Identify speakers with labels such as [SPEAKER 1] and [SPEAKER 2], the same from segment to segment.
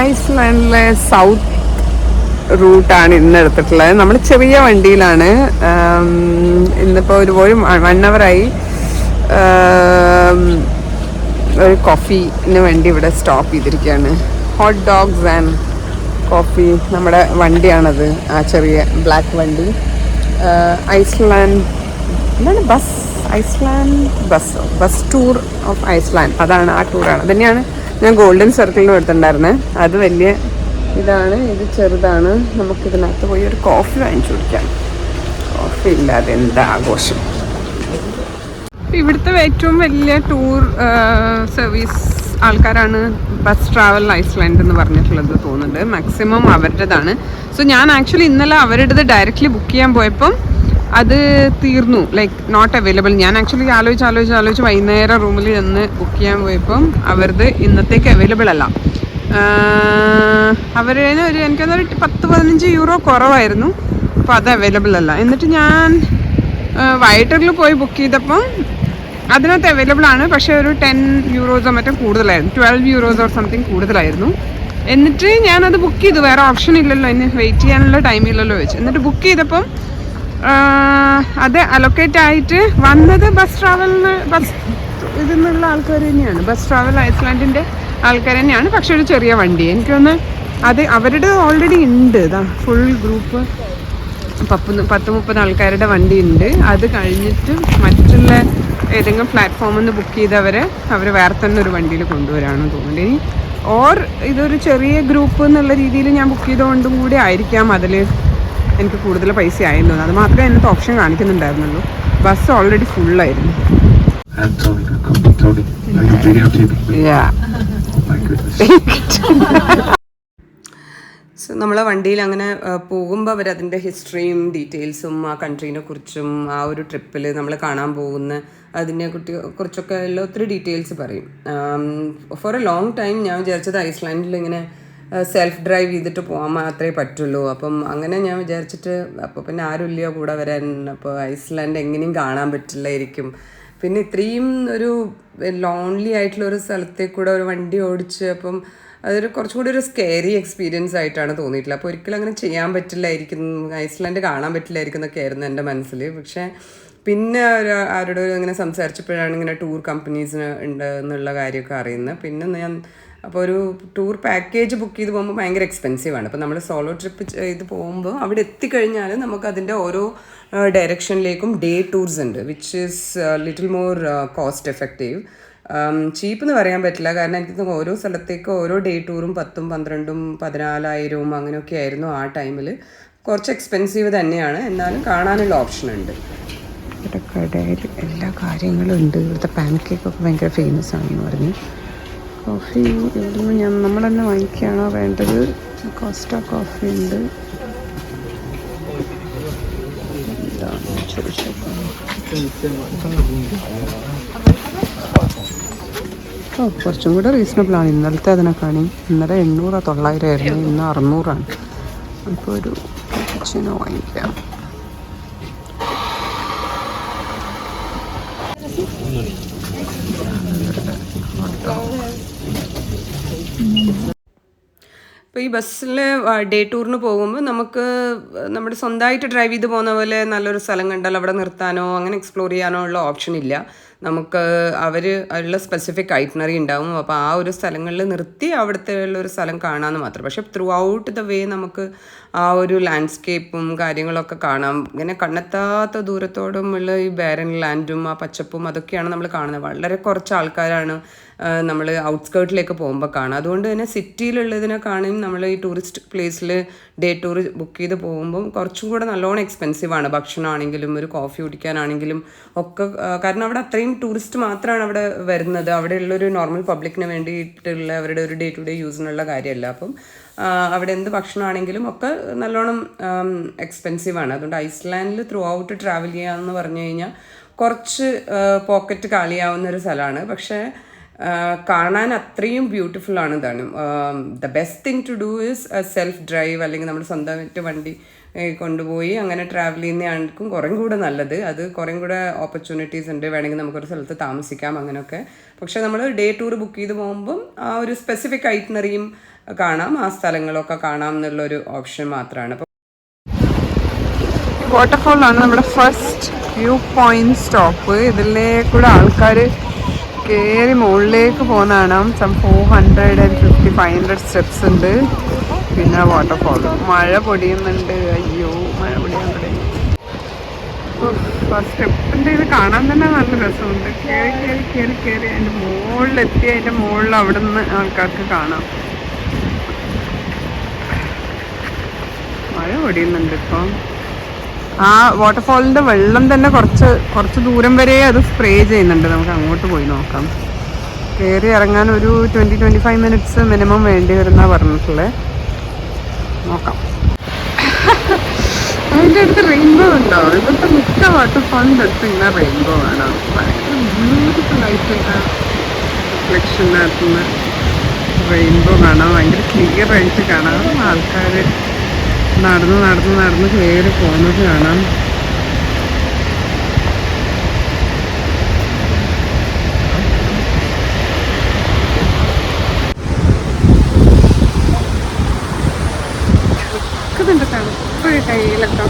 [SPEAKER 1] ഐസ്ലാൻഡിലെ south റൂട്ടാണ് ഇന്ന് എടുത്തിട്ടുള്ളത്. നമ്മൾ ചെറിയ വണ്ടിയിലാണ്. ഇന്നിപ്പോൾ ഒരു 1 ഹവറായി. ഒരു കോഫിന് വേണ്ടി ഇവിടെ സ്റ്റോപ്പ് ചെയ്തിരിക്കുകയാണ്. Hot dogs and coffee. നമ്മുടെ വണ്ടിയാണത്, ആ ചെറിയ ബ്ലാക്ക് വണ്ടി. ഐസ്ലാൻഡ് എന്താണ് ബസ് ടൂർ ഓഫ് ഐസ്ലാൻഡ്, അതാണ് ആ ടൂറാണ്. തന്നെയാണ് ഞാൻ ഗോൾഡൻ സർക്കിളിലും എടുത്തിട്ടുണ്ടായിരുന്നത്. അത് വലിയ ഇതാണ്, ഇത് ചെറുതാണ്. നമുക്കിതിനകത്ത് പോയി ഒരു കോഫി വാങ്ങിച്ചു കുടിക്കാം. കോഫി ഇല്ലാതെ എന്താ ആഘോഷം. ഇവിടുത്തെ ഏറ്റവും വലിയ ടൂർ സർവീസ് ആൾക്കാരാണ് ബസ് ട്രാവൽ ഐസ്ലാൻഡ് എന്ന് പറഞ്ഞിട്ടുള്ളത് തോന്നുന്നുണ്ട്. മാക്സിമം അവരുടേതാണ്. സോ ഞാൻ ആക്ച്വലി ഇന്നലെ അവരുടേത് ഡയറക്റ്റ്ലി ബുക്ക് ചെയ്യാൻ പോയപ്പം അത് തീർന്നു, ലൈക്ക് നോട്ട് അവൈലബിൾ. ഞാൻ ആക്ച്വലി ആലോചിച്ച് വൈകുന്നേരം റൂമിൽ ചെന്ന് ബുക്ക് ചെയ്യാൻ പോയപ്പം അവരത് ഇന്നത്തേക്ക് അവൈലബിൾ അല്ല. അവരേന് എനിക്കൊന്നൊരു 10-15 യൂറോ കുറവായിരുന്നു. അപ്പോൾ അത് അവൈലബിൾ അല്ല. എന്നിട്ട് ഞാൻ വൈറ്ററിൽ പോയി ബുക്ക് ചെയ്തപ്പം അതിനകത്ത് അവൈലബിൾ ആണ്, പക്ഷേ ഒരു 10 യൂറോസോ മറ്റോ കൂടുതലായിരുന്നു, 12 യൂറോസ് ഓർ സംതിങ് കൂടുതലായിരുന്നു. എന്നിട്ട് ഞാനത് ബുക്ക് ചെയ്തു. വേറെ ഓപ്ഷൻ ഇല്ലല്ലോ, ഇനി വെയിറ്റ് ചെയ്യാനുള്ള ടൈമില്ലല്ലോ വെച്ച്. എന്നിട്ട് ബുക്ക് ചെയ്തപ്പം അത് അലൊക്കേറ്റ് ആയിട്ട് വന്നത് ബസ് ഇതിൽ നിന്നുള്ള ആൾക്കാർ തന്നെയാണ്. ബസ് ട്രാവൽ ഐസ്ലാൻഡിൻ്റെ ആൾക്കാർ തന്നെയാണ്, പക്ഷെ ഒരു ചെറിയ വണ്ടി. എനിക്കൊന്ന് അത് അവരുടെ ഓൾറെഡി ഉണ്ട്. ഇതാ ഫുൾ ഗ്രൂപ്പ് 10-30 ആൾക്കാരുടെ വണ്ടി ഉണ്ട്. അത് കഴിഞ്ഞിട്ട് മറ്റുള്ള ഏതെങ്കിലും പ്ലാറ്റ്ഫോമിൽ നിന്ന് ബുക്ക് ചെയ്തവരെ അവർ വേറെ തന്നെ ഒരു വണ്ടിയിൽ കൊണ്ടുവരാണെന്ന് തോന്നുന്നുണ്ട്. ഇനി ഇതൊരു ചെറിയ ഗ്രൂപ്പ് എന്നുള്ള രീതിയിൽ ഞാൻ ബുക്ക് ചെയ്തുകൊണ്ടും കൂടി ആയിരിക്കാം അതിൽ എനിക്ക് കൂടുതൽ പൈസ ആയിരുന്നു. അത് മാത്രമേ അതിനകത്ത് ഓപ്ഷൻ കാണിക്കുന്നുണ്ടായിരുന്നുള്ളൂ. ബസ് ഓൾറെഡി ഫുള്ളായിരുന്നു. സോ നമ്മളെ വണ്ടിയിൽ അങ്ങനെ പോകുമ്പോൾ അവരതിൻ്റെ ഹിസ്റ്ററിയും ഡീറ്റെയിൽസും ആ കൺട്രീനെ കുറിച്ചും ആ ഒരു ട്രിപ്പിൽ നമ്മൾ കാണാൻ പോകുന്ന അതിനെ കുറിച്ചൊക്കെ എല്ലാം ഒത്തിരി ഡീറ്റെയിൽസ് പറയും. ഫോർ എ ലോങ് ടൈം ഞാൻ വിചാരിച്ചത് ഐസ്ലാൻഡിൽ ഇങ്ങനെ സെൽഫ് ഡ്രൈവ് ചെയ്തിട്ട് പോകാൻ മാത്രമേ പറ്റുള്ളൂ. അപ്പം അങ്ങനെ ഞാൻ വിചാരിച്ചിട്ട്, അപ്പോൾ പിന്നെ ആരുമില്ല കൂടെ വരാൻ. അപ്പോൾ ഐസ്ലാൻഡ് എങ്ങനെയും കാണാൻ പറ്റില്ലായിരിക്കും. പിന്നെ ഇത്രയും ഒരു ലോൺലി ആയിട്ടുള്ള ഒരു സ്ഥലത്തേക്ക് കൂടെ ഒരു വണ്ടി ഓടിച്ച്, അപ്പം അതൊരു കുറച്ചും കൂടി ഒരു സ്കെയറി എക്സ്പീരിയൻസ് ആയിട്ടാണ് തോന്നിയിട്ടില്ല. അപ്പോൾ ഒരിക്കലും അങ്ങനെ ചെയ്യാൻ പറ്റില്ലായിരിക്കും, ഐസ്ലാൻഡ് കാണാൻ പറ്റില്ലായിരിക്കും എന്നൊക്കെ ആയിരുന്നു എൻ്റെ മനസ്സിൽ. പക്ഷേ പിന്നെ ആരോട് ഇങ്ങനെ സംസാരിച്ചപ്പോഴാണ് ഇങ്ങനെ ടൂർ കമ്പനീസിന് ഉണ്ട് എന്നുള്ള കാര്യമൊക്കെ അറിയുന്നത്. പിന്നെ ഞാൻ അപ്പോൾ ഒരു ടൂർ പാക്കേജ് ബുക്ക് ചെയ്ത് പോകുമ്പോൾ ഭയങ്കര എക്സ്പെൻസീവാണ്. അപ്പോൾ നമ്മൾ സോളോ ട്രിപ്പ് ചെയ്ത് പോകുമ്പോൾ അവിടെ എത്തിക്കഴിഞ്ഞാൽ നമുക്ക് അതിൻ്റെ ഓരോ ഡയറക്ഷനിലേക്കും ഡേ ടൂർസ് ഉണ്ട്, which is little more cost effective. Cheap എന്ന് പറയാൻ പറ്റില്ല, കാരണം എനിക്ക് ഓരോ സ്ഥലത്തേക്ക് ഓരോ ഡേ ടൂറും 10,000, 12,000, 14,000 അങ്ങനെയൊക്കെ ആയിരുന്നു ആ ടൈമിൽ. കുറച്ച് എക്സ്പെൻസീവ് തന്നെയാണ്, എന്നാലും കാണാനുള്ള ഓപ്ഷൻ ഉണ്ട്. ഇവിടെ കടയിൽ എല്ലാ കാര്യങ്ങളും ഉണ്ട്. ഇവിടുത്തെ പാൻ കേക്കൊക്കെ ഭയങ്കര ഫേമസ് ആണെന്ന് പറഞ്ഞു. കോഫി ഇവിടുന്ന് നമ്മൾ തന്നെ വാങ്ങിക്കുകയാണോ വേണ്ടത്? കോസ്റ്റ കോഫി ഉണ്ട്. കുറച്ചും കൂടെ റീസണബിൾ ആണ് ഇന്നലത്തെ അതിനെക്കാണി. ഇന്നലെ 800-900 ആയിരുന്നു, ഇന്ന് 600 അപ്പോൾ ഒരു കിച്ചനോ വാങ്ങിക്കാം. ഇപ്പോൾ ഈ ബസ്സിൽ ഡേ ടൂറിന് പോകുമ്പോൾ നമുക്ക് നമ്മുടെ സ്വന്തമായിട്ട് ഡ്രൈവ് ചെയ്ത് പോകുന്ന പോലെ നല്ലൊരു സ്ഥലം കണ്ടാൽ അവിടെ നിർത്താനോ അങ്ങനെ എക്സ്പ്ലോർ ചെയ്യാനോ ഉള്ള ഓപ്ഷൻ ഇല്ല. നമുക്ക് ഉള്ള സ്പെസിഫിക് ഐറ്റിനറി ഉണ്ടാവും. അപ്പോൾ ആ ഒരു സ്ഥലങ്ങളിൽ നിർത്തി അവിടുത്തെ ഉള്ളൊരു സ്ഥലം കാണാമെന്ന് മാത്രം. പക്ഷേ ത്രൂ ഔട്ട് ദ വേ നമുക്ക് ആ ഒരു ലാൻഡ്സ്കേപ്പും കാര്യങ്ങളൊക്കെ കാണാം. ഇങ്ങനെ കണ്ണെത്താത്ത ദൂരത്തോടുമുള്ള ഈ ബാരൻ ലാൻഡും ആ പച്ചപ്പും അതൊക്കെയാണ് നമ്മൾ കാണുന്നത്. വളരെ കുറച്ച് ആൾക്കാരാണ് നമ്മൾ ഔട്ട്സ്കേർട്ടിലേക്ക് പോകുമ്പോൾ കാണുക. അതുകൊണ്ട് തന്നെ സിറ്റിയിലുള്ളതിനെ കാണും നമ്മൾ ഈ ടൂറിസ്റ്റ് പ്ലേസിൽ ഡേ ടൂർ ബുക്ക് ചെയ്ത് പോകുമ്പം കുറച്ചും കൂടെ നല്ലോണം എക്സ്പെൻസീവാണ്. ഭക്ഷണമാണെങ്കിലും ഒരു കോഫി കുടിക്കാനാണെങ്കിലും ഒക്കെ. കാരണം അവിടെ അത്രയും ടൂറിസ്റ്റ് മാത്രമാണ് അവിടെ വരുന്നത്. അവിടെയുള്ളൊരു നോർമൽ പബ്ലിക്കിന് വേണ്ടിയിട്ടുള്ള അവരുടെ ഒരു ഡേ ടു ഡേ യൂസിനുള്ള കാര്യമല്ല. അപ്പം അവിടെ എന്ത് ഭക്ഷണമാണെങ്കിലും ഒക്കെ നല്ലോണം എക്സ്പെൻസീവാണ്. അതുകൊണ്ട് ഐസ്ലാൻഡിൽ ത്രൂ ഔട്ട് ട്രാവൽ ചെയ്യാമെന്ന് പറഞ്ഞു കഴിഞ്ഞാൽ കുറച്ച് പോക്കറ്റ് കാലിയാവുന്ന ഒരു സ്ഥലമാണ്. പക്ഷേ കാണാൻ അത്രയും ബ്യൂട്ടിഫുൾ ആണ് ഇതാണ്. The best thing to do is self drive, അല്ലെങ്കിൽ നമ്മൾ സ്വന്തമായിട്ട് വണ്ടി കൊണ്ടുപോയി അങ്ങനെ ട്രാവൽ ചെയ്യുന്നതായിരിക്കും കുറേ കൂടെ നല്ലത്. അത് കുറേ കൂടെ ഓപ്പർച്യൂണിറ്റീസ് ഉണ്ട്, വേണമെങ്കിൽ നമുക്കൊരു സ്ഥലത്ത് താമസിക്കാം അങ്ങനെയൊക്കെ. പക്ഷേ നമ്മൾ ഡേ ടൂർ ബുക്ക് ചെയ്ത് പോകുമ്പം ആ ഒരു സ്പെസിഫിക് ഐറ്റിനറിയും കാണാം, ആ സ്ഥലങ്ങളൊക്കെ കാണാം എന്നുള്ളൊരു ഓപ്ഷൻ മാത്രമാണ്. അപ്പോൾ
[SPEAKER 2] വാട്ടർഫോളാണ് നമ്മുടെ ഫസ്റ്റ് വ്യൂ പോയിന്റ് സ്റ്റോപ്പ്. ഇതിലേ കൂടെ ആൾക്കാർ കയറി മുകളിലേക്ക് പോകുന്നതാണ്. 450 500 സ്റ്റെപ്സ് ഉണ്ട്. പിന്നെ വാട്ടർഫോൾ. മഴ പൊടിയുന്നുണ്ട്. അയ്യോ, മഴ പൊടിയാൻ തുടങ്ങി. ഫസ്റ്റ് സ്റ്റെപ്പിൻ്റെ ഇത് കാണാൻ തന്നെ നല്ല രസമുണ്ട്. കയറി കയറി കയറി കയറി അതിൻ്റെ മുകളിലെത്തി അതിൻ്റെ മുകളിൽ അവിടെ നിന്ന് ആൾക്കാർക്ക് കാണാം. മഴ പൊടിയുന്നുണ്ട് ഇപ്പം. ആ വാട്ടർഫോളിൻ്റെ വെള്ളം തന്നെ കുറച്ച് ദൂരം വരെ അത് സ്പ്രേ ചെയ്യുന്നുണ്ട്. നമുക്ക് അങ്ങോട്ട് പോയി നോക്കാം. കയറി ഇറങ്ങാൻ ഒരു 20-25 മിനിറ്റ്സ് മിനിമം വേണ്ടി വരുന്ന പറഞ്ഞിട്ടുള്ളത്. നോക്കാം. അതിൻ്റെ അടുത്ത് റെയിൻബോ ഉണ്ടോ? ഇവിടുത്തെ മിക്ക വാട്ടർഫോളിൻ്റെ അടുത്ത് ഇങ്ങനെ റെയിൻബോ വേണം. ഭയങ്കര ബ്യൂട്ടിഫുൾ ആയിട്ടുള്ള റിഫ്ലക്ഷനകത്തുനിന്ന് റെയിൻബോ കാണാം. ഭയങ്കര ക്ലിയർ ആയിട്ട് കാണാം. ആൾക്കാർ നടന്ന് കയറി പോകുന്നത് കാണാം. തണുപ്പ് കയ്യിലൊക്കെ.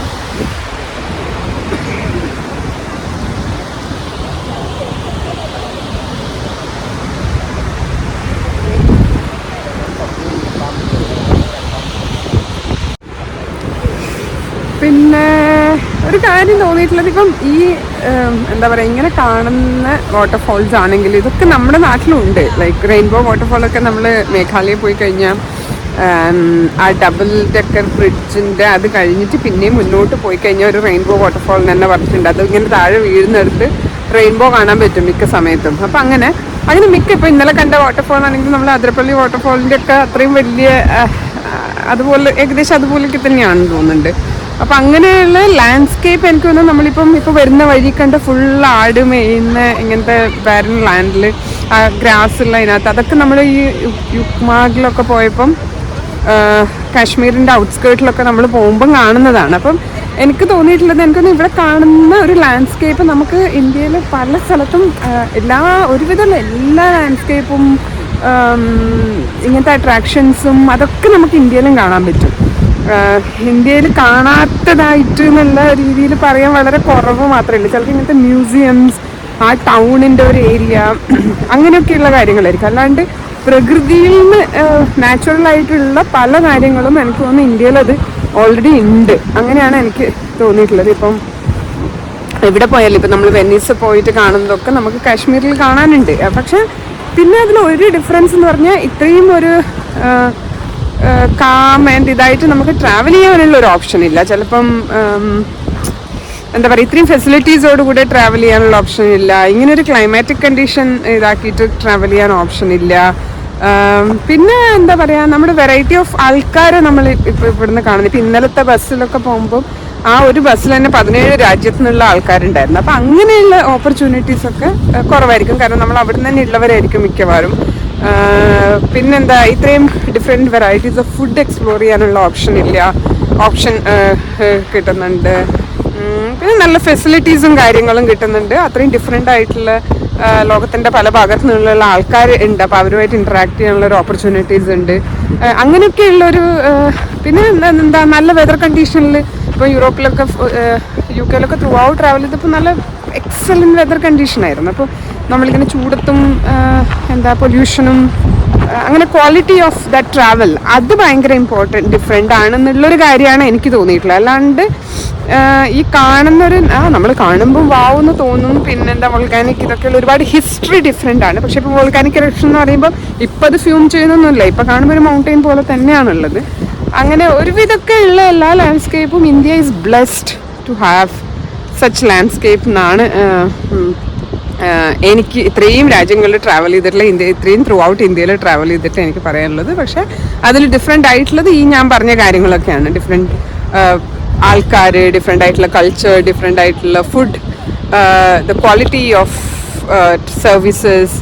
[SPEAKER 2] പിന്നെ ഒരു കാര്യം തോന്നിയിട്ടുള്ളത്, ഇപ്പം ഈ എന്താ പറയുക, ഇങ്ങനെ കാണുന്ന വാട്ടർഫോൾസ് ആണെങ്കിൽ ഇതൊക്കെ നമ്മുടെ നാട്ടിലുണ്ട്. ലൈക്ക് റെയിൻബോ വാട്ടർഫോളൊക്കെ നമ്മൾ മേഘാലയ പോയി കഴിഞ്ഞാൽ ആ ഡബിൾ ഡെക്കർ ബ്രിഡ്ജിൻ്റെ അത് കഴിഞ്ഞിട്ട് പിന്നെയും മുന്നോട്ട് പോയി കഴിഞ്ഞാൽ ഒരു റെയിൻബോ വാട്ടർഫോൾ തന്നെ പറഞ്ഞിട്ടുണ്ട്. അത് ഇങ്ങനെ താഴെ വീഴുന്നിടത്ത് റെയിൻബോ കാണാൻ പറ്റും മിക്ക സമയത്തും. അപ്പം അങ്ങനെ മിക്ക ഇപ്പോൾ ഇന്നലെ കണ്ട വാട്ടർഫോൾ ആണെങ്കിൽ നമ്മൾ അതിരപ്പള്ളി വാട്ടർഫോളിൻ്റെ ഒക്കെ അത്രയും വലിയ അതുപോലെ ഏകദേശം അതുപോലെയൊക്കെ തന്നെയാണെന്ന് തോന്നുന്നുണ്ട്. അപ്പം അങ്ങനെയുള്ള ലാൻഡ്സ്കേപ്പ് എനിക്ക് തോന്നുന്നു നമ്മളിപ്പം ഇപ്പോൾ വരുന്ന വഴി കണ്ട ഫുൾ ആട് മേയുന്ന ഇങ്ങനത്തെ ബാരൻ ലാൻഡിൽ ഗ്രാസ് ഉള്ള അതിനകത്ത് അതൊക്കെ നമ്മൾ ഈ യുക്മാഗിലൊക്കെ പോയപ്പം കാശ്മീരിൻ്റെ ഔട്ട്സ്കേർട്ടിലൊക്കെ നമ്മൾ പോകുമ്പം കാണുന്നതാണ്. അപ്പം എനിക്ക് തോന്നിയിട്ടുള്ളത്, എനിക്കൊന്ന് ഇവിടെ കാണുന്ന ഒരു ലാൻഡ്സ്കേപ്പ് നമുക്ക് ഇന്ത്യയിൽ പല സ്ഥലത്തും ഒരുവിധമുള്ള എല്ലാ ലാൻഡ്സ്കേപ്പും ഇങ്ങനത്തെ അട്രാക്ഷൻസും അതൊക്കെ നമുക്ക് ഇന്ത്യയിലും കാണാൻ പറ്റും. ഇന്ത്യയിൽ കാണാത്തതായിട്ട് എന്നുള്ള രീതിയിൽ പറയാൻ വളരെ കുറവ് മാത്രമേ ഉള്ളൂ. ചിലപ്പോൾ ഇങ്ങനത്തെ മ്യൂസിയംസ്, ആ ടൗണിൻ്റെ ഒരു ഏരിയ, അങ്ങനെയൊക്കെയുള്ള കാര്യങ്ങളായിരിക്കും. അല്ലാണ്ട് പ്രകൃതിയിൽ നിന്ന് നാച്ചുറലായിട്ടുള്ള പല കാര്യങ്ങളും എനിക്ക് തോന്നുന്നു ഇന്ത്യയിൽ അത് ഓൾറെഡി ഉണ്ട്. അങ്ങനെയാണ് എനിക്ക് തോന്നിയിട്ടുള്ളത്. ഇപ്പം എവിടെ പോയാലും ഇപ്പം നമ്മൾ വെനീസ് പോയിട്ട് കാണുന്നതൊക്കെ നമുക്ക് കാശ്മീരിൽ കാണാനുണ്ട്. പക്ഷെ പിന്നെ അതിൽ ഒരു ഡിഫറൻസ് എന്ന് പറഞ്ഞാൽ ഇത്രയും ഒരു കാം ആൻഡ് ഇതായിട്ട് നമുക്ക് ട്രാവൽ ചെയ്യാനുള്ള ഒരു ഓപ്ഷൻ ഇല്ല. ചിലപ്പം എന്താ പറയുക, ഇത്രയും ഫെസിലിറ്റീസോടുകൂടെ ട്രാവൽ ചെയ്യാനുള്ള ഓപ്ഷൻ ഇല്ല. ഇങ്ങനെ ഒരു ക്ലൈമാറ്റിക് കണ്ടീഷൻ ഇതാക്കിയിട്ട് ട്രാവൽ ചെയ്യാൻ ഓപ്ഷൻ ഇല്ല. പിന്നെ എന്താ പറയുക, നമ്മുടെ വെറൈറ്റി ഓഫ് ആൾക്കാരെ നമ്മൾ ഇപ്പോൾ ഇവിടുന്ന് കാണുന്നത്. ഇപ്പം ഇന്നലത്തെ ബസ്സിലൊക്കെ പോകുമ്പോൾ ആ ഒരു ബസ്സിൽ തന്നെ 17 രാജ്യത്തു നിന്നുള്ള ആൾക്കാരുണ്ടായിരുന്നു. അപ്പം അങ്ങനെയുള്ള ഓപ്പർച്യൂണിറ്റീസൊക്കെ കുറവായിരിക്കും. കാരണം നമ്മൾ അവിടെ നിന്ന് തന്നെ ഉള്ളവരായിരിക്കും മിക്കവാറും. പിന്നെന്താ, ഇത്രയും different varieties of food explore ചെയ്യാനുള്ള ഓപ്ഷൻ കിട്ടുന്നുണ്ട്. പിന്നെ നല്ല ഫെസിലിറ്റീസും കാര്യങ്ങളും കിട്ടുന്നുണ്ട്. അത്രയും ഡിഫറെൻ്റ് ആയിട്ടുള്ള ലോകത്തിൻ്റെ പല ഭാഗത്തു നിന്നുള്ള ആൾക്കാർ ഉണ്ട്. അപ്പോൾ അവരുമായിട്ട് ഇൻട്രാക്ട് ചെയ്യാനുള്ള ഒരു ഓപ്പർച്യൂണിറ്റീസ് ഉണ്ട്. അങ്ങനെയൊക്കെയുള്ളൊരു പിന്നെ എന്താ നല്ല വെതർ കണ്ടീഷനിൽ ഇപ്പോൾ യൂറോപ്പിലൊക്കെ UK ത്രൂ ഔട്ട് ട്രാവൽ ചെയ്തപ്പോൾ നല്ല എക്സലൻറ്റ് വെതർ കണ്ടീഷനായിരുന്നു. അപ്പോൾ നമ്മളിങ്ങനെ ചൂടത്തും എന്താ പൊല്യൂഷനും അങ്ങനെ ക്വാളിറ്റി ഓഫ് ദാറ്റ് ട്രാവൽ അത് ഭയങ്കര ഡിഫറെൻ്റ് ആണെന്നുള്ളൊരു കാര്യമാണ് എനിക്ക് തോന്നിയിട്ടുള്ളത്. അല്ലാണ്ട് ഈ കാണുന്നൊരു നമ്മൾ കാണുമ്പോൾ വാവെന്ന് തോന്നും. പിന്നെന്താ വോൾക്കാനിക് ഇതൊക്കെയുള്ള ഒരുപാട് ഹിസ്റ്ററി ഡിഫറെൻ്റ് ആണ്. പക്ഷേ ഇപ്പോൾ വോൾക്കാനിക് എറപ്ഷൻ എന്ന് പറയുമ്പോൾ ഇപ്പം അത് ഫ്യൂം ചെയ്യുന്നൊന്നുമില്ല. ഇപ്പം കാണുമ്പോൾ ഒരു മൗണ്ടെയിൻ പോലെ തന്നെയാണുള്ളത്. അങ്ങനെ ഒരുവിധമൊക്കെ ഉള്ള എല്ലാ ലാൻഡ്സ്കേപ്പും India is blessed to have such landscape എന്നാണ് എനിക്ക് ഇത്രയും രാജ്യങ്ങളിൽ ട്രാവൽ ചെയ്തിട്ടുള്ള ഇത്രയും ത്രൂ ഔട്ട് ഇന്ത്യയിൽ ട്രാവൽ ചെയ്തിട്ട് എനിക്ക് പറയാനുള്ളത്. പക്ഷേ അതിൽ ഡിഫറെൻ്റ് ആയിട്ടുള്ളത് ഈ ഞാൻ പറഞ്ഞ കാര്യങ്ങളൊക്കെയാണ്. ഡിഫറെൻറ്റ് ആൾക്കാർ, ഡിഫറെൻ്റ് ആയിട്ടുള്ള കൾച്ചർ, ഡിഫറെൻ്റ് ആയിട്ടുള്ള food, the quality of services,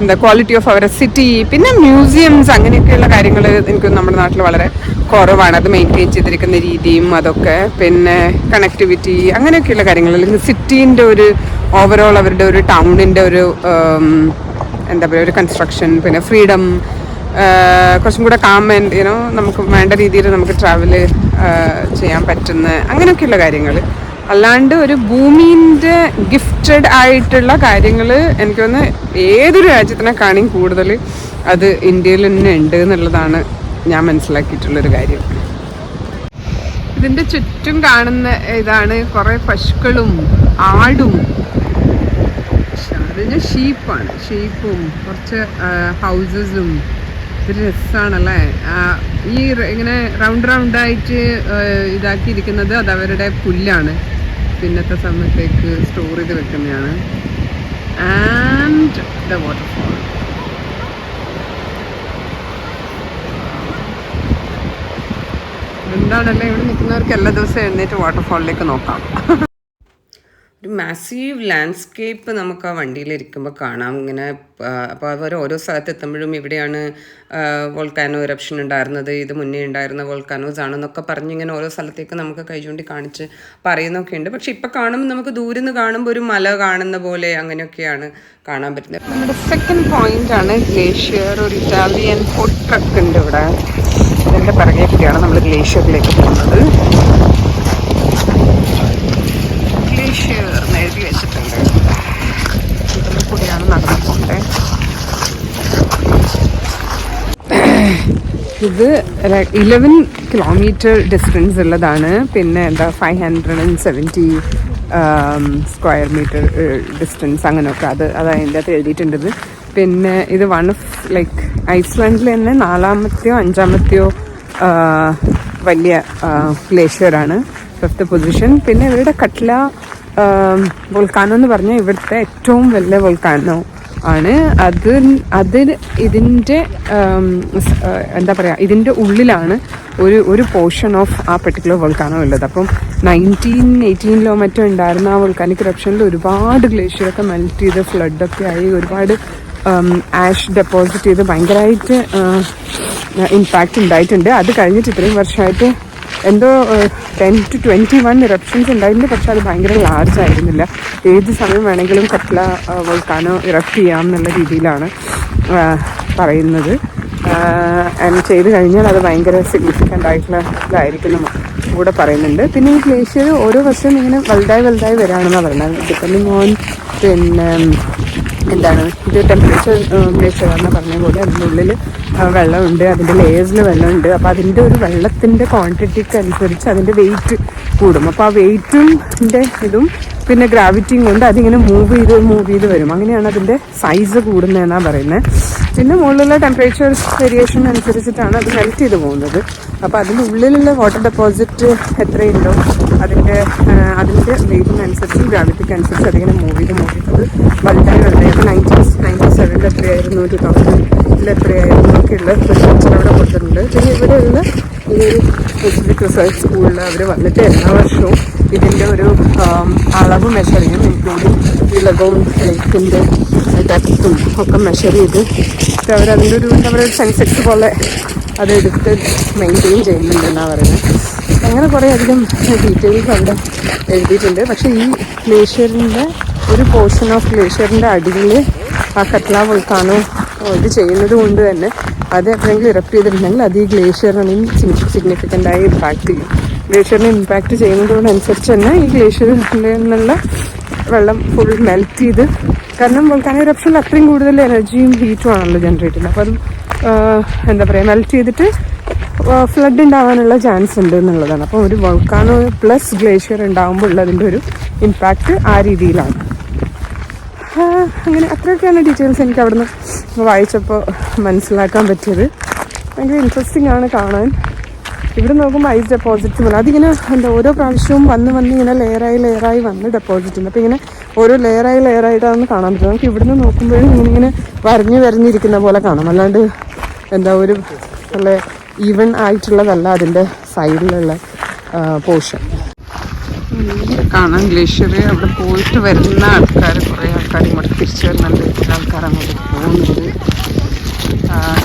[SPEAKER 2] എന്താ ക്വാളിറ്റി ഓഫ് അവർ സിറ്റി, പിന്നെ മ്യൂസിയംസ് അങ്ങനെയൊക്കെയുള്ള കാര്യങ്ങൾ എനിക്ക് നമ്മുടെ നാട്ടിൽ വളരെ കുറവാണ്. അത് മെയിൻറ്റെയിൻ ചെയ്തിരിക്കുന്ന രീതിയും അതൊക്കെ, പിന്നെ കണക്ടിവിറ്റി അങ്ങനെയൊക്കെയുള്ള കാര്യങ്ങൾ, അല്ലെങ്കിൽ സിറ്റീൻ്റെ ഒരു ഓവറോൾ അവരുടെ ഒരു ടൗണിൻ്റെ ഒരു എന്താ പറയുക ഒരു കൺസ്ട്രക്ഷൻ, പിന്നെ ഫ്രീഡം, കുറച്ചും കൂടെ കാം ആൻഡ് യുനോ നമുക്ക് വേണ്ട രീതിയിൽ നമുക്ക് ട്രാവൽ ചെയ്യാൻ പറ്റുന്ന അങ്ങനെയൊക്കെയുള്ള കാര്യങ്ങൾ. അല്ലാണ്ട് ഒരു ഭൂമിൻ്റെ ഗിഫ്റ്റഡ് ആയിട്ടുള്ള കാര്യങ്ങൾ എനിക്കൊന്ന് ഏതൊരു രാജ്യത്തിനെക്കാളും കൂടുതൽ അത് ഇന്ത്യയിൽ തന്നെ ഉണ്ട് എന്നുള്ളതാണ് ഞാൻ മനസ്സിലാക്കിയിട്ടുള്ളൊരു കാര്യം. ഇതിൻ്റെ ചുറ്റും കാണുന്ന ഇതാണ് കുറേ പശുക്കളും ആടും, അതിന് ഷീപ്പാണ്, ഷീപ്പും കുറച്ച് ഹൗസസും. ഇതൊരു രസമാണല്ലേ. ഈ ഇങ്ങനെ റൗണ്ടായിട്ട് ഇതാക്കിയിരിക്കുന്നത് അത് അവരുടെ പുല്ലാണ്, പിന്നത്തെ സമയത്തേക്ക് സ്റ്റോർ ചെയ്ത് വെക്കുന്നതാണ്. And the waterfall. എന്താണല്ലേ ഇവിടെ നിൽക്കുന്നവർക്ക് എല്ലാ ദിവസവും എഴുന്നേറ്റ് വാട്ടർഫോളിലേക്ക് നോക്കാം.
[SPEAKER 1] ഒരു മാസീവ് ലാൻഡ്സ്കേപ്പ് നമുക്ക് ആ വണ്ടിയിലിരിക്കുമ്പോൾ കാണാം ഇങ്ങനെ. അപ്പോൾ അവർ ഓരോ സ്ഥലത്ത് എത്തുമ്പോഴും ഇവിടെയാണ് വോൾക്കാനോ ഇറപ്ഷൻ ഉണ്ടായിരുന്നത്, ഇത് മുന്നേ ഉണ്ടായിരുന്ന വോൾക്കാനോസ് ആണെന്നൊക്കെ പറഞ്ഞിങ്ങനെ ഓരോ സ്ഥലത്തേക്ക് നമുക്ക് കൈ ചൂണ്ടി കാണിച്ച് പറയുന്നൊക്കെ ഉണ്ട്. പക്ഷെ ഇപ്പം കാണുമ്പോൾ നമുക്ക് ദൂരെ നിന്ന് കാണുമ്പോൾ ഒരു മല കാണുന്ന പോലെ അങ്ങനെയൊക്കെയാണ് കാണാൻ പറ്റുന്നത്.
[SPEAKER 2] നമ്മുടെ സെക്കൻഡ് പോയിന്റ് ആണ് ഗ്ലേഷ്യർ. ഒരു ഇറ്റാലിയൻ ഫുഡ് ട്രക്ക് ഉണ്ട് ഇവിടെ. ഇതിൻ്റെ പിറകെയൊക്കെയാണ് നമ്മൾ ഗ്ലേഷ്യറിലേക്ക് പോകുന്നത്. ഗ്ലേഷ്യർ എഴുതി വെച്ചിട്ടുണ്ട്. ഇതിൽ കൂടിയാണ് നടന്നു പോകേണ്ടത്. ഇത് 11 കിലോമീറ്റർ ഡിസ്റ്റൻസ് ഉള്ളതാണ്. പിന്നെ എന്താ 570 സ്ക്വയർ മീറ്റർ ഡിസ്റ്റൻസ് അങ്ങനെയൊക്കെ അത് അതിൻ്റെ അകത്ത് എഴുതിയിട്ടുണ്ട്. പിന്നെ ഇത് വൺ ഓഫ് ലൈക്ക് ഐസ്ലാൻഡിൽ തന്നെ 4ാമത്തെയോ 5ാമത്തെയോ വലിയ ഗ്ലേഷ്യറാണ്, 5th പൊസിഷൻ. പിന്നെ ഇവരുടെ കട്ട്ല വോൾക്കാനോ എന്ന് പറഞ്ഞാൽ ഇവിടുത്തെ ഏറ്റവും വലിയ വോൾക്കാനോ ആണ്. ഇതിൻ്റെ എന്താ പറയുക, ഇതിൻ്റെ ഉള്ളിലാണ് ഒരു പോർഷൻ ഓഫ് ആ പെർട്ടിക്കുലർ വോൾക്കാനോ ഉള്ളത്. അപ്പം 1918 മറ്റോ ഉണ്ടായിരുന്ന ആ വോൾക്കാനിക് ഇറപ്ഷനിൽ ഒരുപാട് ഗ്ലേഷ്യറൊക്കെ മെൽറ്റ് ചെയ്ത് ഫ്ലഡൊക്കെ ആയി ഒരുപാട് ആഷ് ഡെപ്പോസിറ്റ് ചെയ്ത് ഭയങ്കരമായിട്ട് ഇമ്പാക്റ്റ് ഉണ്ടായിട്ടുണ്ട്. അത് കഴിഞ്ഞിട്ട് ഇത്രയും വർഷമായിട്ട് എന്തോ 10 to 21 ഇറപ്ഷൻസ് ഉണ്ടായിട്ടുണ്ട്. പക്ഷെ അത് ഭയങ്കര ലാർജ് ആയിരുന്നില്ല. ഏത് സമയം വേണമെങ്കിലും കട്ട്ല വോൾക്കാനോ ഇറപ്റ്റ് ചെയ്യാം എന്നുള്ള രീതിയിലാണ് പറയുന്നത്. ചെയ്ത് കഴിഞ്ഞാൽ അത് ഭയങ്കര സിഗ്നിഫിക്കൻ്റ് ആയിട്ടുള്ള ഇതായിരിക്കും കൂടെ പറയുന്നുണ്ട്. പിന്നെ ഈ ഗ്ലേഷ്യർ ഓരോ വർഷവും ഇങ്ങനെ വലുതായി വരാണെന്നാണ് പറയുന്നത്. ഡിപ്പെൻഡിങ് ഓൺ പിന്നെ എന്താണ് ഇത് ടെമ്പറേച്ചർ ഗ്ലേഷ്യറാണെന്ന് പറഞ്ഞ പോലെ അതിൻ്റെ ഉള്ളിൽ വെള്ളമുണ്ട്, അതിൻ്റെ ലേയേഴ്സിൽ വെള്ളമുണ്ട്. അപ്പോൾ അതിൻ്റെ ഒരു വെള്ളത്തിൻ്റെ ക്വാണ്ടിറ്റിക്ക് അനുസരിച്ച് അതിൻ്റെ വെയിറ്റ് കൂടും. അപ്പോൾ ആ വെയിറ്റും ഇതും പിന്നെ ഗ്രാവിറ്റിയും കൊണ്ട് അതിങ്ങനെ മൂവ് ചെയ്ത് വരും. അങ്ങനെയാണ് അതിൻ്റെ സൈസ് കൂടുന്നതെന്നാണ് പറയുന്നത്. പിന്നെ മുകളിലുള്ള ടെമ്പറേച്ചർ വേരിയേഷൻ അനുസരിച്ചിട്ടാണ് അത് മെൽറ്റ് ചെയ്ത് പോകുന്നത്. അപ്പോൾ അതിൻ്റെ ഉള്ളിലുള്ള വാട്ടർ ഡെപ്പോസിറ്റ് എത്രയുണ്ടോ അതിൻ്റെ വെയിറ്റിനനുസരിച്ച് ഗ്രാവിറ്റിക്ക് അനുസരിച്ച് അതിങ്ങനെ മൂവ് ചെയ്ത് വലുതായി. അപ്പോൾ 1997 എത്രയായിരുന്നു, 2000 എത്രയായിരുന്നു ഒക്കെയുള്ള റിസർച്ച് അവിടെ കൊടുത്തിട്ടുണ്ട്. പിന്നെ ഇവിടെയുള്ള ഈ ഒരു സ്പെസിഫിക് റിസർച്ച് സ്കൂളിൽ അവർ വന്നിട്ട് എല്ലാ വർഷവും ഇതിൻ്റെ ഒരു അളവ് മെഷർ ചെയ്യും, ഇൻക്ലൂഡിങ് ഇളകവും ലേക്കിൻ്റെ ഡെപ്തും ഒക്കെ മെഷർ ചെയ്ത് അവരതിൻ്റെ ഒരു എന്താ പറയുക സെൻസെക്സ് പോലെ അതെടുത്ത് മെയിൻറ്റെയിൻ ചെയ്യുന്നുണ്ടെന്നാണ് പറയുന്നത്. അങ്ങനെ കുറേ അധികം ഡീറ്റെയിൽസ് അവിടെ എഴുതിയിട്ടുണ്ട്. പക്ഷേ ഈ ഗ്ലേഷ്യറിൻ്റെ ഒരു പോർഷൻ ഓഫ് ഗ്ലേഷ്യറിൻ്റെ അടിയിൽ ആ കട്ട്ല വോൾക്കാനോ ഇത് ചെയ്യുന്നത് കൊണ്ട് തന്നെ അത് എപ്പോഴെങ്കിലും ഇറപ്റ്റ് ചെയ്തിട്ടുണ്ടെങ്കിൽ അത് ഈ ഗ്ലേഷ്യറിനും സിഗ്നിഫിക്കൻ്റായി ഇമ്പാക്റ്റ് ചെയ്യും. ഗ്ലേഷ്യറിനെ ഇമ്പാക്റ്റ് ചെയ്യുന്നതോടനുസരിച്ച് തന്നെ ഈ ഗ്ലേഷ്യറിൽ നിന്നുള്ള വെള്ളം ഫുൾ മെൽറ്റ് ചെയ്ത്, കാരണം വോൾക്കാനോ ഇറപ്ഷനിൽ അത്രയും കൂടുതൽ എനർജിയും ഹീറ്റും ആണല്ലോ ജനറേറ്റ് ചെയ്യുന്നത്. അപ്പോൾ അത് എന്താ പറയുക മെൽറ്റ് ചെയ്തിട്ട് ഫ്ലഡ് ഉണ്ടാവാനുള്ള ചാൻസ് ഉണ്ട് എന്നുള്ളതാണ്. അപ്പോൾ ഒരു വോൾക്കാനോ പ്ലസ് ഗ്ലേഷ്യർ ഉണ്ടാകുമ്പോൾ ഉള്ളതിൻ്റെ ഒരു ഇമ്പാക്റ്റ് ആ രീതിയിലാണ്. അങ്ങനെ അത്രയൊക്കെയാണ് ഡീറ്റെയിൽസ് എനിക്ക് അവിടുന്ന് വായിച്ചപ്പോൾ മനസ്സിലാക്കാൻ പറ്റിയത്. ഭയങ്കര ഇൻട്രസ്റ്റിംഗ് ആണ് കാണാൻ. ഇവിടെ നോക്കുമ്പോൾ ഐസ് ഡെപ്പോസിറ്റ്സ് പോലെ അതിങ്ങനെ എന്താ ഓരോ പ്രാവശ്യവും വന്ന് ഇങ്ങനെ ലെയറായി വന്ന് ഡെപ്പോസിറ്റ് ചെയ്യുന്നത്. അപ്പോൾ ഇങ്ങനെ ഓരോ ലെയറായിട്ടാണ് കാണാൻ പറ്റുന്നത്. നമുക്ക് ഇവിടുന്ന് നോക്കുമ്പോഴും ഇങ്ങനെ വരഞ്ഞിരിക്കുന്ന പോലെ കാണാം. അല്ലാണ്ട് എന്താ ഒരു നല്ല ഈവൻ ആയിട്ടുള്ളതല്ല അതിൻ്റെ സൈഡിലുള്ള പോർഷൻ. കാണാൻ ഗ്ലേഷ്യർ അവിടെ പോയിട്ട് വരുന്ന ആൾക്കാർ കുറേ ആൾക്കാർ ഇങ്ങോട്ട് തിരിച്ചു വരുന്നുണ്ട്, ചില ആൾക്കാർ അങ്ങോട്ട് പോകുന്നുണ്ട്.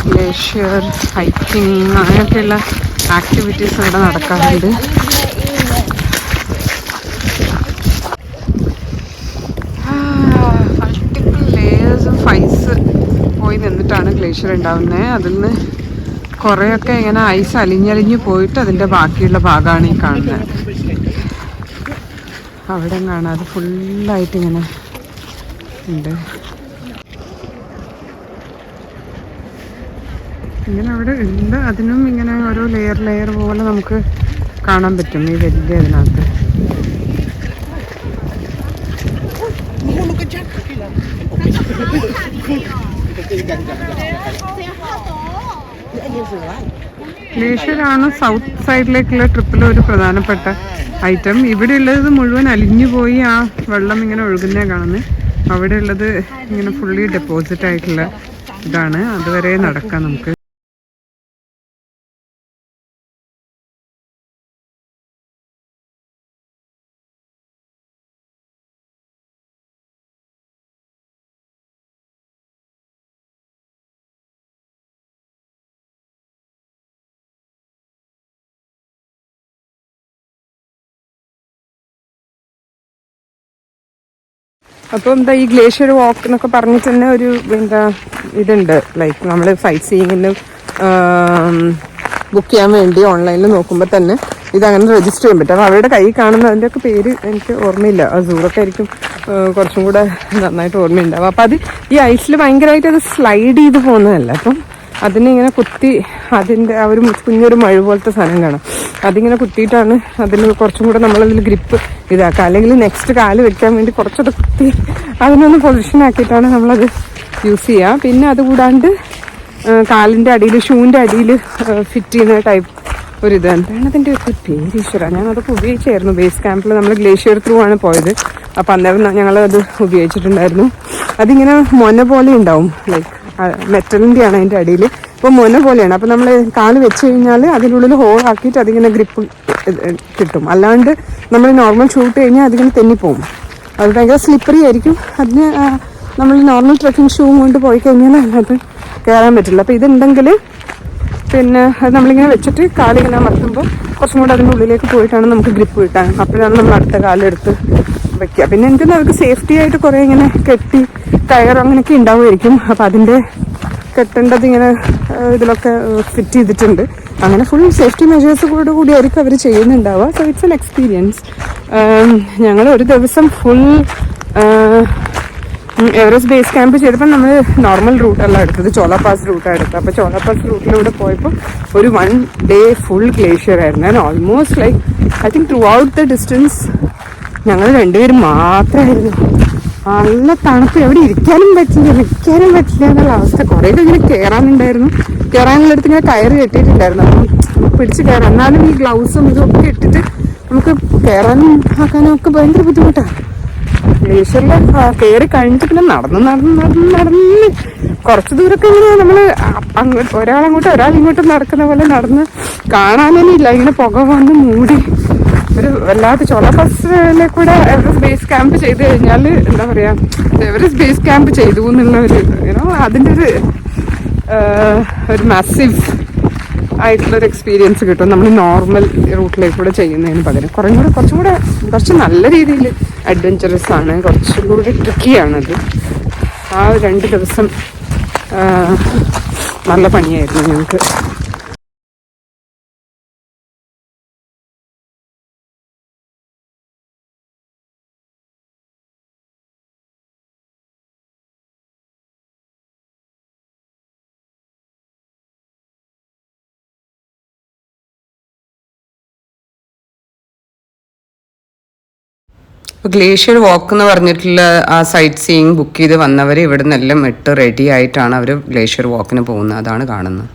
[SPEAKER 2] ഗ്ലേഷ്യർ ഹൈക്കിങ് അങ്ങനെയൊക്കെയുള്ള ആക്ടിവിറ്റീസ് ഇവിടെ നടക്കാറുണ്ട്. മൾട്ടിപ്പിൾ ലേയേഴ്സ് ഓഫ് ഐസ് പോയി നിന്നിട്ടാണ് ഗ്ലേഷ്യർ ഉണ്ടാവുന്നത്. അതിൽ നിന്ന് കുറേയൊക്കെ ഇങ്ങനെ ഐസ് അലിഞ്ഞലിഞ്ഞ് പോയിട്ട് അതിൻ്റെ ബാക്കിയുള്ള ഭാഗമാണ് ഈ കാണുന്നത്. അവിടെ കാണാം, അത് ഫുള്ളായിട്ട് ഇങ്ങനെ ഉണ്ട്. ഇങ്ങനെ അവിടെ ഉണ്ട്, അതിനും ഇങ്ങനെ ഓരോ ലെയർ പോലെ നമുക്ക് കാണാൻ പറ്റും ഈ വലിയ ഇതിനകത്ത്. ഗ്ലേഷ്യറാണ് സൗത്ത് സൈഡിലേക്കുള്ള ട്രിപ്പിലെ ഒരു പ്രധാനപ്പെട്ട ഐറ്റം. ഇവിടെ ഉള്ളത് മുഴുവൻ അലിഞ്ഞു പോയി ആ വെള്ളം ഇങ്ങനെ ഒഴുകുന്നേ കാണുന്നത്. അവിടെ ഉള്ളത് ഇങ്ങനെ ഫുള്ളി ഡെപ്പോസിറ്റ് ആയിട്ടുള്ള ഇതാണ്. അതുവരെ നടക്കാം നമുക്ക്. അപ്പോൾ എന്താ ഈ ഗ്ലേഷ്യർ വാക്ക് എന്നൊക്കെ പറഞ്ഞിട്ട് തന്നെ ഒരു എന്താ ഇതുണ്ട്. ലൈക്ക് നമ്മൾ സൈറ്റ് സീയിങ്ങിന് ബുക്ക് ചെയ്യാൻ വേണ്ടി ഓൺലൈനിൽ നോക്കുമ്പോൾ തന്നെ ഇതങ്ങനെ രജിസ്റ്റർ ചെയ്യാൻ പറ്റും. അപ്പോൾ അവരുടെ കൈ കാണുന്ന അതിൻ്റെയൊക്കെ പേര് എനിക്ക് ഓർമ്മയില്ല. സൂറൊക്കെ ആയിരിക്കും കുറച്ചും കൂടെ നന്നായിട്ട് ഓർമ്മയുണ്ടാവും. അപ്പോൾ അത് ഈ ഐസിൽ ഭയങ്കരമായിട്ട് അത് സ്ലൈഡ് ചെയ്ത് പോകുന്നതല്ല. അപ്പം അതിനിങ്ങനെ കുത്തി അതിൻ്റെ ആ ഒരു കുഞ്ഞൊരു മഴ പോലത്തെ സാധനം കാണാം. അതിങ്ങനെ കുത്തിയിട്ടാണ് അതിൽ കുറച്ചും കൂടെ നമ്മളതിൽ ഗ്രിപ്പ് ഇതാക്കുക. അല്ലെങ്കിൽ നെക്സ്റ്റ് കാല് വെക്കാൻ വേണ്ടി കുറച്ചത് കുത്തി അതിനൊന്ന് പൊസിഷൻ ആക്കിയിട്ടാണ് നമ്മളത് യൂസ് ചെയ്യുക. പിന്നെ അതുകൂടാണ്ട് കാലിൻ്റെ അടിയിൽ ഷൂവിൻ്റെ അടിയിൽ ഫിറ്റ് ചെയ്യുന്ന ടൈപ്പ് ഒരിത്. എന്താണ് അതിൻ്റെ ഒരു പേര്? ഈശ്വര, ഞാനതൊക്കെ ഉപയോഗിച്ചായിരുന്നു. ബേസ് ക്യാമ്പിൽ നമ്മൾ ഗ്ലേഷ്യർ ത്രൂ ആണ് പോയത്. അപ്പോൾ അന്നേരം ഞങ്ങളത് ഉപയോഗിച്ചിട്ടുണ്ടായിരുന്നു. അതിങ്ങനെ മൊന പോലെ ഉണ്ടാവും, ലൈക്ക് മെറ്റലിൻ്റെ ആണ് അതിൻ്റെ അടിയിൽ. അപ്പോൾ മൊന പോലെയാണ്. അപ്പോൾ നമ്മൾ കാല് വെച്ച് കഴിഞ്ഞാൽ അതിനുള്ളിൽ ഹോൾ ആക്കിയിട്ട് അതിങ്ങനെ ഗ്രിപ്പ് കിട്ടും. അല്ലാണ്ട് നമ്മൾ നോർമൽ ഷൂട്ട് കഴിഞ്ഞാൽ അതിങ്ങനെ തെന്നിപ്പോവും. അത് ഭയങ്കര സ്ലിപ്പറി ആയിരിക്കും. അതിന് നമ്മൾ നോർമൽ ട്രക്കിംഗ് ഷൂ കൊണ്ട് പോയി കഴിഞ്ഞാൽ അതിനകത്ത് കയറാൻ പറ്റില്ല. അപ്പോൾ ഇതുണ്ടെങ്കിൽ പിന്നെ അത് നമ്മളിങ്ങനെ വെച്ചിട്ട് കാലിങ്ങനെ അമർത്തുമ്പോൾ കുറച്ചും കൂടെ അതിൻ്റെ ഉള്ളിലേക്ക് പോയിട്ടാണ് നമുക്ക് ഗ്രിപ്പ് കിട്ടാൻ. അപ്പോഴാണ് നമ്മൾ അടുത്ത കാലെടുത്ത് വെക്കുക. പിന്നെ എനിക്കൊന്ന് അവർക്ക് സേഫ്റ്റി ആയിട്ട് കുറേ ഇങ്ങനെ കെട്ടി കയറും അങ്ങനെയൊക്കെ ഉണ്ടാവുമായിരിക്കും. അപ്പോൾ അതിൻ്റെ കെട്ടേണ്ടത് ഇങ്ങനെ ഇതിലൊക്കെ ഫിറ്റ് ചെയ്തിട്ടുണ്ട്. അങ്ങനെ ഫുൾ സേഫ്റ്റി മെഷേഴ്സ് കൂടിയായിരിക്കും അവർ ചെയ്യുന്നുണ്ടാവുക. So it's an experience. ഞങ്ങൾ ഒരു ദിവസം ഫുൾ എവറസ്റ്റ് ബേസ് ക്യാമ്പ് ചെയ്തപ്പോൾ നമ്മൾ നോർമൽ റൂട്ടല്ല എടുത്തത്, ചോല പാസ് റൂട്ടാണ് എടുത്തത്. അപ്പോൾ ചോല പാസ് റൂട്ടിലൂടെ പോയപ്പോൾ ഒരു 1 day ഫുൾ ഗ്ലേഷ്യർ ആയിരുന്നു. And almost like I think through out the distance ഞങ്ങൾ രണ്ടുപേരും മാത്രമായിരുന്നു. നല്ല തണുപ്പ്, എവിടെ ഇരിക്കാനും പറ്റില്ല എന്നുള്ള അവസ്ഥ. കുറേയൊക്കെ ഇങ്ങനെ കയറാനുണ്ടായിരുന്നു. കയറാനുള്ളടത്ത് ഇങ്ങനെ കയറ് കെട്ടിയിട്ടുണ്ടായിരുന്നു. അപ്പം പിടിച്ച് കയറാം. എന്നാലും ഈ ഗ്ലൗസും ഇതൊക്കെ ഇട്ടിട്ട് നമുക്ക് കയറാനും ആക്കാനും ഒക്കെ ഭയങ്കര ബുദ്ധിമുട്ടാണ്. ഗ്ലേഷ്യറിൽ കയറി കഴിഞ്ഞിട്ട് പിന്നെ നടന്ന് കുറച്ച് ദൂരമൊക്കെ ഇങ്ങനെ നമ്മൾ ഒരാളങ്ങോട്ടും ഒരാളിങ്ങോട്ടും നടക്കുന്ന പോലെ നടന്ന് കാണാനേ ഇല്ല. ഇങ്ങനെ പുക വന്ന് മൂടി ഒരു വല്ലാത്ത ചോള ബസ്സിലെ കൂടെ എവറസ്റ്റ് ബേസ് ക്യാമ്പ് ചെയ്ത് കഴിഞ്ഞാൽ എന്താ പറയുക, എവറസ്റ്റ് ബേസ് ക്യാമ്പ് ചെയ്തു എന്നുള്ള ഒരു അതിൻ്റെ ഒരു മാസീവ് ആയിട്ടുള്ളൊരു എക്സ്പീരിയൻസ് കിട്ടും നമ്മൾ നോർമൽ റൂട്ടിലേക്ക് കൂടെ ചെയ്യുന്നതിന് പകരം. കുറച്ച് നല്ല രീതിയിൽ അഡ്വഞ്ചറസ് ആണ്, കുറച്ചും കൂടി ട്രിക്കിയാണത്. ആ 2 ദിവസം നല്ല പണിയായിരുന്നു ഞങ്ങൾക്ക്.
[SPEAKER 1] ഇപ്പോൾ ഗ്ലേഷ്യർ വാക്ക് എന്ന് പറഞ്ഞിട്ടുള്ള ആ സൈറ്റ് സീയിങ് ബുക്ക് ചെയ്ത് വന്നവർ ഇവിടെ നിന്നെല്ലാം റെഡി ആയിട്ടാണ് അവർ ഗ്ലേഷ്യർ വാക്കിന് പോകുന്നത്. അതാണ് കാണുന്നത്.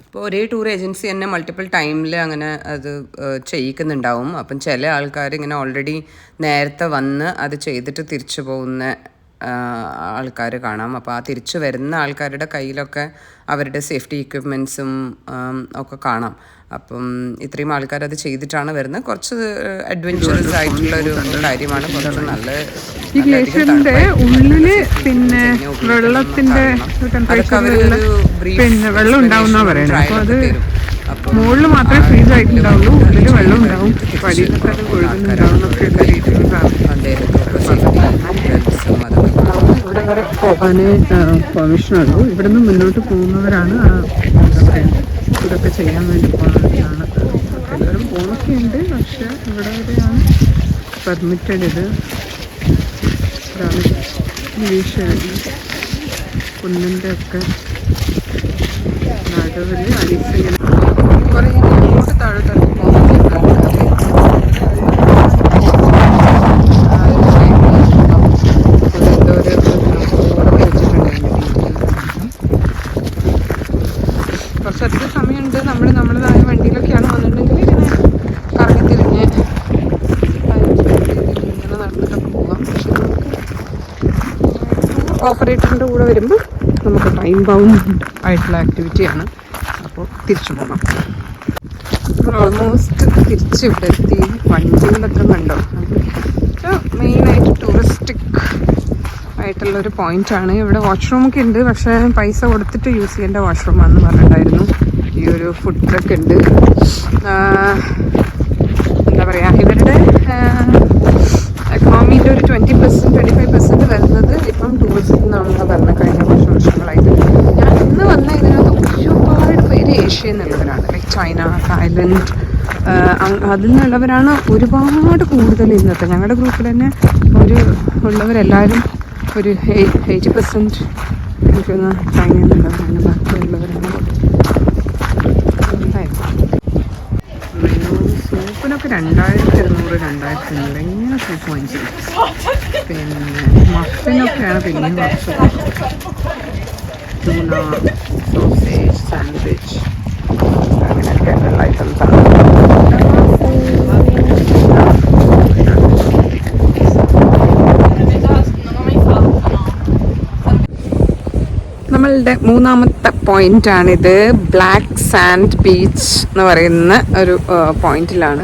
[SPEAKER 1] ഇപ്പോൾ ഒരേ ടൂർ ഏജൻസി തന്നെ മൾട്ടിപ്പിൾ ടൈമിൽ അങ്ങനെ അത് ചെയ്യിക്കുന്നുണ്ടാവും. അപ്പം ചില ആൾക്കാർ ഇങ്ങനെ ഓൾറെഡി നേരത്തെ വന്ന് അത് ചെയ്തിട്ട് തിരിച്ചു പോകുന്ന ആൾക്കാർ കാണാം. അപ്പോൾ ആ തിരിച്ചു വരുന്ന ആൾക്കാരുടെ കയ്യിലൊക്കെ അവരുടെ സേഫ്റ്റി എക്വിപ്മെൻറ്റ്സും ഒക്കെ കാണാം. അപ്പം ഇത്രയും ആൾക്കാർ അത് ചെയ്തിട്ടാണ് വരുന്നത്. കുറച്ച് അഡ്വഞ്ചറസ് ആയിട്ടുള്ളൊരു കാര്യമാണ്. കുറച്ച് നല്ല
[SPEAKER 2] ഈ ഗ്ലേഷ്യറിന്റെ ഉള്ളില് പിന്നെ വെള്ളത്തിന്റെ പിന്നെ വെള്ളം ഉണ്ടാവുന്ന പറയുന്നത്. അപ്പൊ അത് മുകളിൽ മാത്രമേ ഫ്രീസ് ആയിട്ടുണ്ടാവുള്ളൂ, ഉള്ളില് വെള്ളം ഉണ്ടാവും. പടിയിലൊക്കെ അത് ഒഴുകുന്നുണ്ടാവുന്നൊക്കെ ഉള്ള രീതിയിലാണ്. ഇവിടെ വരെ പോകാന് പെർമിഷനുള്ളൂ. ഇവിടുന്ന് മുന്നോട്ട് പോകുന്നവരാണ് എന്താ പറയുക ഇതൊക്കെ ചെയ്യാൻ വേണ്ടി പോകുന്നവരാണ്. എല്ലാവരും പോകുന്നൊക്കെ ഉണ്ട്, പക്ഷെ ഇവിടെ വരെയാണ് പെർമിറ്റഡ്. ഇത് ഗ്ലേഷ്യറിൽ കുന്നിൻ്റെ ഒക്കെ നടുവിൽ ഐസിങ്ങനെ കുറേ ഇങ്ങോട്ട് താഴോട്ടൊക്കെ കുറച്ചധികം സമയമുണ്ട്. നമ്മളതായ വണ്ടിയിലൊക്കെയാണ് വന്നിട്ടുണ്ടെങ്കിൽ ഇങ്ങനെ കറങ്ങി തിരിഞ്ഞ് ഇങ്ങനെ നടന്നിട്ടൊക്കെ പോകാം. പക്ഷെ നമുക്ക് ഓപ്പറേറ്ററിൻ്റെ കൂടെ വരുമ്പോൾ നമുക്ക് ടൈം ബൗണ്ട് ആയിട്ടുള്ള ആക്ടിവിറ്റിയാണ്. അപ്പോൾ തിരിച്ചു പോകണം. ഓൾമോസ്റ്റ് തിരിച്ച് ഇവിടെ എത്തി. വണ്ടികളൊക്കെ കണ്ടോ? മെയിനായിട്ട് ടൂറിസ്റ്റിക് ആയിട്ടുള്ളൊരു പോയിൻ്റാണ്. ഇവിടെ വാഷ്റൂമൊക്കെ ഉണ്ട്, പക്ഷേ പൈസ കൊടുത്തിട്ട് യൂസ് ചെയ്യേണ്ട വാഷ്റൂമാണെന്ന് പറഞ്ഞിട്ടുണ്ടായിരുന്നു. ഈ ഒരു ഫുഡ് ട്രക്ക് ഉണ്ട്. എന്താ പറയുക, ഇവരുടെ എക്കണോമിൻ്റെ ഒരു 20-25% വരുന്നത് ഇപ്പം ടൂറിസം എന്നാണ് പറഞ്ഞ കഴിഞ്ഞ വർഷങ്ങളായിട്ട്. ഞാൻ ഇന്ന് വന്ന ഇതിനകത്ത് ഒരുപാട് പേര് ഏഷ്യ എന്നുള്ളവരാണ്. ലൈക്ക് ചൈന, തായ്ലൻഡ്, അതിൽ നിന്നുള്ളവരാണ് ഒരുപാട് കൂടുതൽ ഇന്നത്തെ. ഞങ്ങളുടെ ഗ്രൂപ്പിൽ തന്നെ ഉള്ളവരെല്ലാവരും ഒരു 80% എനിക്കൊന്ന് ചൈനയിൽ നിന്നുള്ളവരാണ്. ബാക്കിയുള്ളവരാണ്. സൂപ്പിനൊക്കെ 2200-2500 എങ്ങനെ സൂപ്പ് വാങ്ങിച്ചു. പിന്നെ മഫിനൊക്കെയാണ് പിന്നെയും കുറച്ച് ടൂണ, സോസേജ്, സാൻഡ്വിച്ച് അങ്ങനെയൊക്കെയുള്ള ഐറ്റംസാണ്. നമ്മളുടെ മൂന്നാമത്തെ പോയിന്റാണിത്. ബ്ലാക്ക് സാൻഡ് ബീച്ച് എന്ന് പറയുന്ന ഒരു പോയിന്റിലാണ്.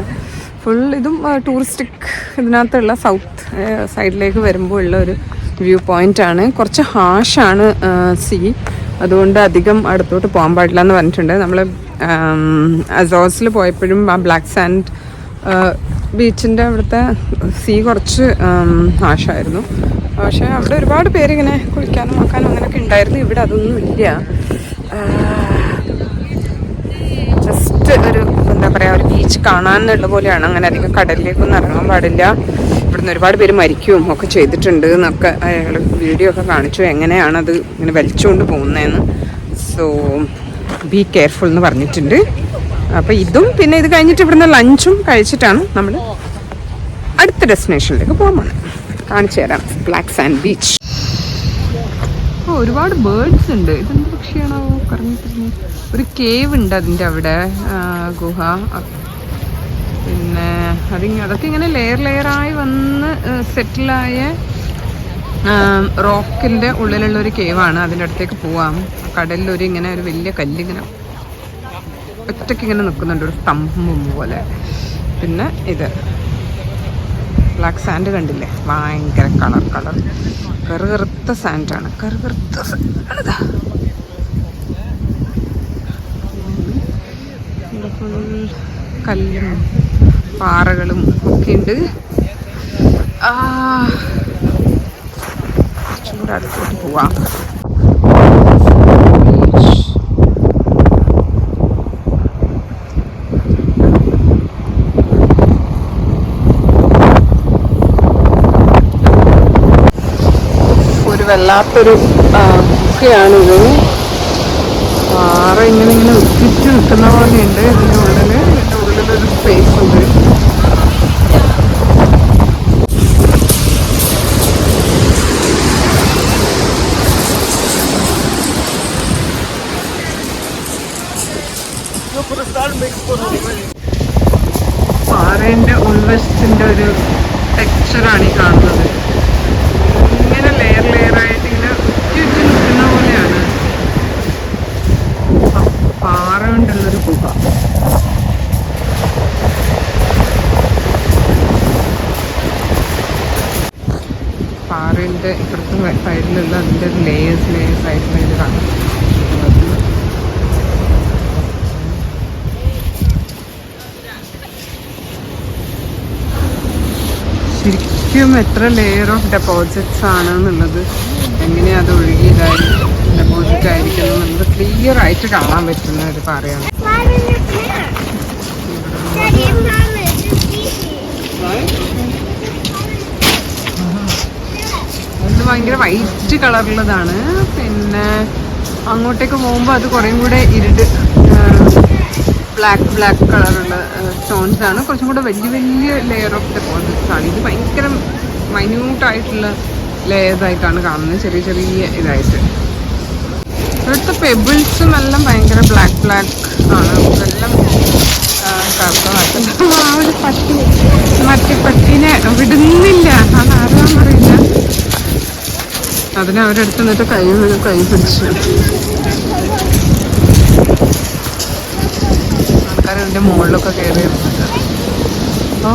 [SPEAKER 2] ഫുൾ ഇതും ടൂറിസ്റ്റിക് ഇതിനകത്തുള്ള സൗത്ത് സൈഡിലേക്ക് വരുമ്പോൾ ഉള്ള ഒരു വ്യൂ പോയിന്റാണ്. കുറച്ച് ഹാഷാണ് സീ, അതുകൊണ്ട് അധികം അടുത്തോട്ട് പോകാൻ പാടില്ല എന്ന് പറഞ്ഞിട്ടുണ്ട്. നമ്മൾ അസോസിൽ പോയപ്പോഴും ആ ബ്ലാക്ക് സാൻഡ് ബീച്ചിൻ്റെ അവിടുത്തെ സീ കുറച്ച് ഹാഷായിരുന്നു. പക്ഷേ അവിടെ ഒരുപാട് പേരിങ്ങനെ കുളിക്കാനും നോക്കാനും അങ്ങനെയൊക്കെ ഉണ്ടായിരുന്നു. ഇവിടെ അതൊന്നും ഇല്ല. ജസ്റ്റ് ഒരു എന്താ പറയുക, ഒരു ബീച്ച് കാണാനുള്ള പോലെയാണ്. അങ്ങനെ അധികം കടലിലേക്കൊന്നും ഇറങ്ങാൻ പാടില്ല. ഇവിടുന്ന് ഒരുപാട് പേര് മരിക്കുകയും ഒക്കെ ചെയ്തിട്ടുണ്ട് എന്നൊക്കെ അയാൾ വീഡിയോ ഒക്കെ കാണിച്ചു, എങ്ങനെയാണത് ഇങ്ങനെ വലിച്ചുകൊണ്ട് പോകുന്നതെന്ന്. സോ ബി കെയർഫുൾ എന്ന് പറഞ്ഞിട്ടുണ്ട്. അപ്പോൾ ഇതും പിന്നെ ഇത് കഴിഞ്ഞിട്ട് ഇവിടുന്ന് ലഞ്ചും കഴിച്ചിട്ടാണ് നമ്മൾ അടുത്ത ഡെസ്റ്റിനേഷനിലേക്ക് പോകാൻ പോകുന്നത്. കാണിച്ചു തരാം. Black sand beach. ഒരുപാട് ബേർഡ്സ് ഉണ്ട്. ഇതെന്ത് പക്ഷിയാണോ കറങ്ങിത്തിരിഞ്ഞ്? ഒരു കേവ് ഉണ്ട് അതിൻ്റെ അവിടെ, ഗുഹ. പിന്നെ അതൊക്കെ ഇങ്ങനെ ലെയറായി വന്ന് സെറ്റിലായ റോക്കിൻ്റെ ഉള്ളിലുള്ളൊരു കേവാണ്. അതിൻ്റെ അടുത്തേക്ക് പോവാം. കടലിലൊരു ഇങ്ങനെ ഒരു വലിയ കല്ലിങ്ങനെ ഒറ്റയ്ക്കിങ്ങനെ നിൽക്കുന്നുണ്ട്, ഒരു സ്തംഭം പോലെ. പിന്നെ ഇത് ബ്ലാക്ക് സാൻഡ് കണ്ടില്ലേ, ഭയങ്കര കളർ കറുകറുത്ത സാൻഡാണ്. കറുകറുത്ത സാൻഡാണിതാ. ഫുൾ കല്ലും പാറകളും ഒക്കെ ഉണ്ട്. കുറച്ചുകൂടെ അടുത്തോട്ട് പോവാം. വല്ലാത്തൊരു ഗുഹയാണിത്. പാറ ഇങ്ങനെ ഉറ്റിച്ച് നിൽക്കുന്ന പോലെയുണ്ട്. ഇതിൻ്റെ ഉള്ളിലൊരു സ്പേസ് ഉണ്ട്. പാറേൻ്റെ ഉൾവശത്തിൻ്റെ ഒരു ടെക്സ്ചറാണ് ഈ കാണുന്നത്. ഇങ്ങനെ ലെയർ ലെയറായിട്ട് ഇങ്ങനെ ഉറ്റി നിൽക്കുന്ന പോലെയാണ്. പാറ കൊണ്ടുള്ളൊരു ഗുഹ. പാറയുടെ ഇപ്പുറത്തെ സൈഡിലുള്ള അതിൻ്റെ ലേയേഴ്സ് ആയിട്ടുള്ള ഇത് കാണാം. ശരിക്കും എത്ര ലെയർ ഓഫ് ഡെപ്പോസിറ്റ്സ് ആണെന്നുള്ളത്, എങ്ങനെയാണ് അത് ഒഴുകിയതായി ഡെപ്പോസിറ്റ് ആയിരിക്കുന്നത് എന്നുള്ളത് ക്ലിയർ ആയിട്ട് കാണാൻ പറ്റുന്ന ഒരു പാറയാണ്. ഇത് ഭയങ്കര വൈറ്റ് കളറുള്ളതാണ്. പിന്നെ അങ്ങോട്ടേക്ക് പോകുമ്പോൾ അത് കുറേം കൂടെ ബ്ലാക്ക് കളറുള്ള സ്റ്റോൺസ് ആണ്. കുറച്ചും കൂടെ വലിയ ലെയർ ഓഫ് ഡെപ്പോസിറ്റ്സ് ആണ്. ഇത് ഭയങ്കര മൈന്യൂട്ടായിട്ടുള്ള ലെയേഴ്സ് ആയിട്ടാണ് കാണുന്നത്, ചെറിയ ഇതായിട്ട്. ഇവിടുത്തെ പെബിൾസും എല്ലാം ഭയങ്കര ബ്ലാക്ക് ആണ്. ഇതെല്ലാം കറുത്തതായിട്ടുണ്ട്. ആ ഒരു മറ്റേ പട്ടീനെ വിടുന്നില്ല, അതാരാന്നറിയില്ല. അതിനെ അവരെടുത്ത് നിന്നിട്ട് കൈ പിടിച്ചു. ആൾക്കാർ ഇതിൻ്റെ മുകളിലൊക്കെ കയറി വരുന്നുണ്ട്. ഓ